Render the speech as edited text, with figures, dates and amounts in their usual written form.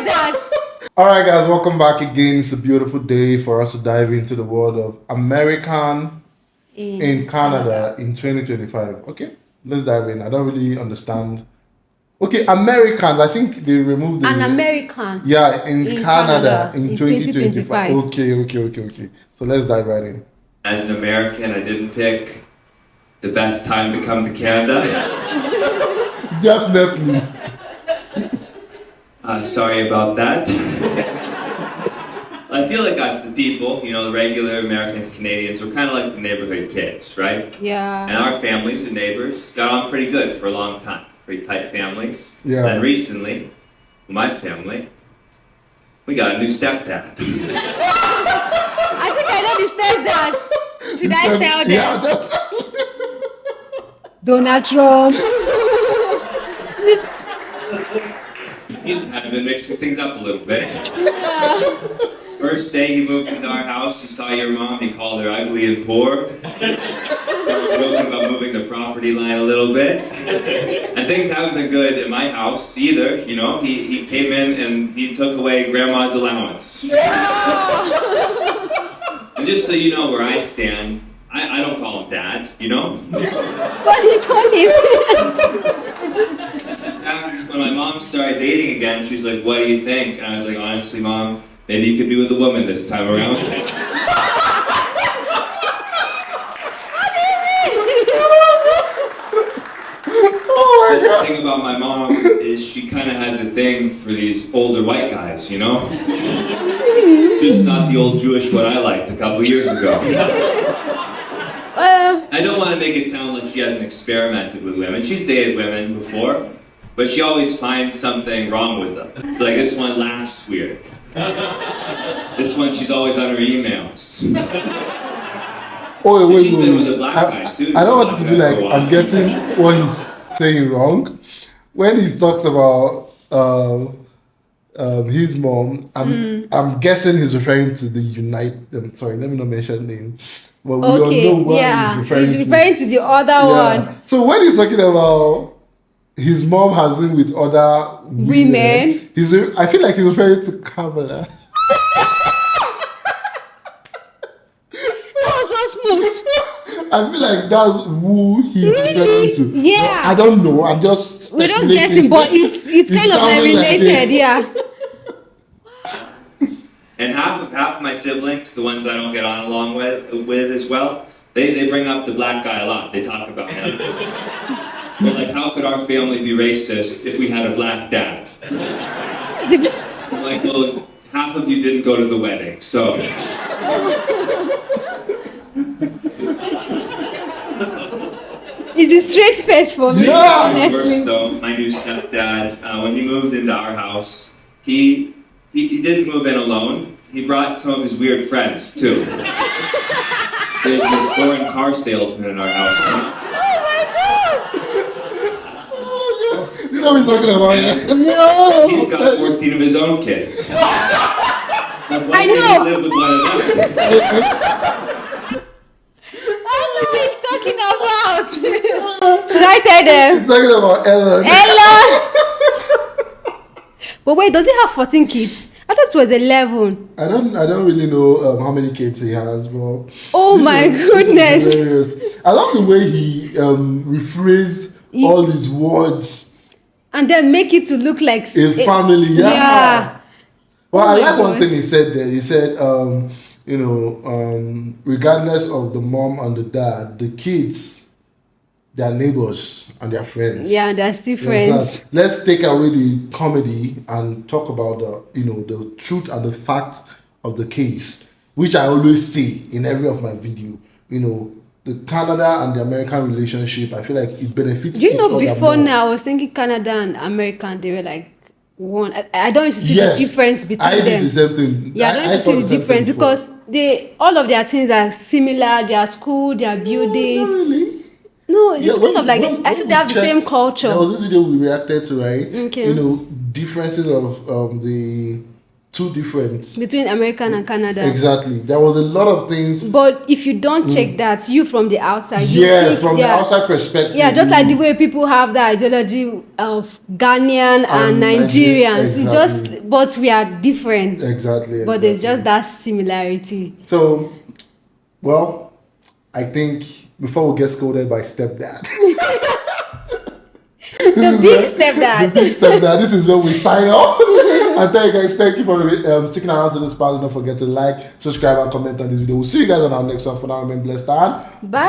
stepdad. All right, guys, welcome back again. It's a beautiful day for us to dive into the world of American in Canada in 2025. Okay, let's dive in. I don't really understand. Okay, Americans, I think they removed the... An American. Yeah, in Canada in 2025. 2025. Okay. So let's dive right in. As an American, I didn't pick the best time to come to Canada. Definitely. Sorry about that. I feel like us, the people, the regular Americans, Canadians, we're kind of like the neighborhood kids, right? Yeah. And our families, the neighbors, got on pretty good for a long time. Pretty tight families. Yeah. And recently, my family, we got a new stepdad. I think I know the stepdad. Should I tell them? Yeah, Donald Trump. He's kind of been mixing things up a little bit. First day he moved into our house, he saw your mom, he called her ugly and poor. We were joking about moving the property line a little bit. And things haven't been good in my house either, He came in and he took away grandma's allowance. And just so you know where I stand, I don't call him dad, What do you call him? When my mom started dating again, she's like, what do you think? And I was like, honestly, Mom, maybe you could be with a woman this time around. The thing about my mom is she kind of has a thing for these older white guys, Just not the old Jewish one I liked a couple years ago. I don't want to make it sound like she hasn't experimented with women. She's dated women before, but she always finds something wrong with them. Like, this one laughs weird. This one, she's always on her emails. Oh, wait. She's been with a black guy, too. I don't want it to be like I'm getting what he's saying wrong. When he talks about his mom, I'm guessing he's referring to the sorry, let me not mention names. But we all know what he's referring to the other one. So when he's talking about his mom has been with other women, I feel like he's referring to Kamala. That was so smooth. I feel like that's who he's referring to. Yeah. I don't know. I'm just... We're just guessing, but it's kind of related, yeah. And half of my siblings, the ones I don't get on along with as well, they bring up the black guy a lot. They talk about him. They're like, how could our family be racist if we had a black dad? I'm like, well, half of you didn't go to the wedding, so... It's a straight face for me, honestly. First, though, my new stepdad, when he moved into our house, he didn't move in alone. He brought some of his weird friends, too. There's this foreign car salesman in our house. You know what he's talking about? No. He's got 14 of his own kids. Like, why I can't know. he live with one another? I know what he's talking about. Should I tell them? He's talking about Ellen. But wait, does he have 14 kids? I thought it was 11. I don't really know how many kids he has, but... Oh my goodness. This is hilarious. I love the way he rephrased all his words. And then make it to look like... A family, yeah. Well, I like one God. thing he said there. He said, regardless of the mom and the dad, the kids, they are neighbors and they are friends. Yeah, they're still You friends. understand? Let's take away the comedy and talk about the truth and the fact of the case, which I always say in every of my video. The Canada and the American relationship, I feel like it benefits. Do you know, each other before more. now, I was thinking Canada and American, they were like one. I don't used to see Yes, the difference between I them. did the same thing. Yeah, I don't used to see the difference because all of their things are similar. Their school, their buildings. Not really. No, it's kind of like I think they have the same culture. There was this video we reacted to, right? Okay. Differences of the two different. Between American and Canada. Exactly. There was a lot of things. But if you don't check that, you from the outside, you Yeah, think, from the outside perspective. Yeah, just like the way people have the ideology of Ghanaian and Nigerians. Exactly. But we are different. Exactly. But there's just that similarity. So, well, I think before we get scolded by stepdad. The big stepdad. The big stepdad. This is where we sign off. And thank you guys. Thank you for sticking around to this part. Don't forget to like, subscribe, and comment on this video. We'll see you guys on our next one. For now, remain blessed and Bye.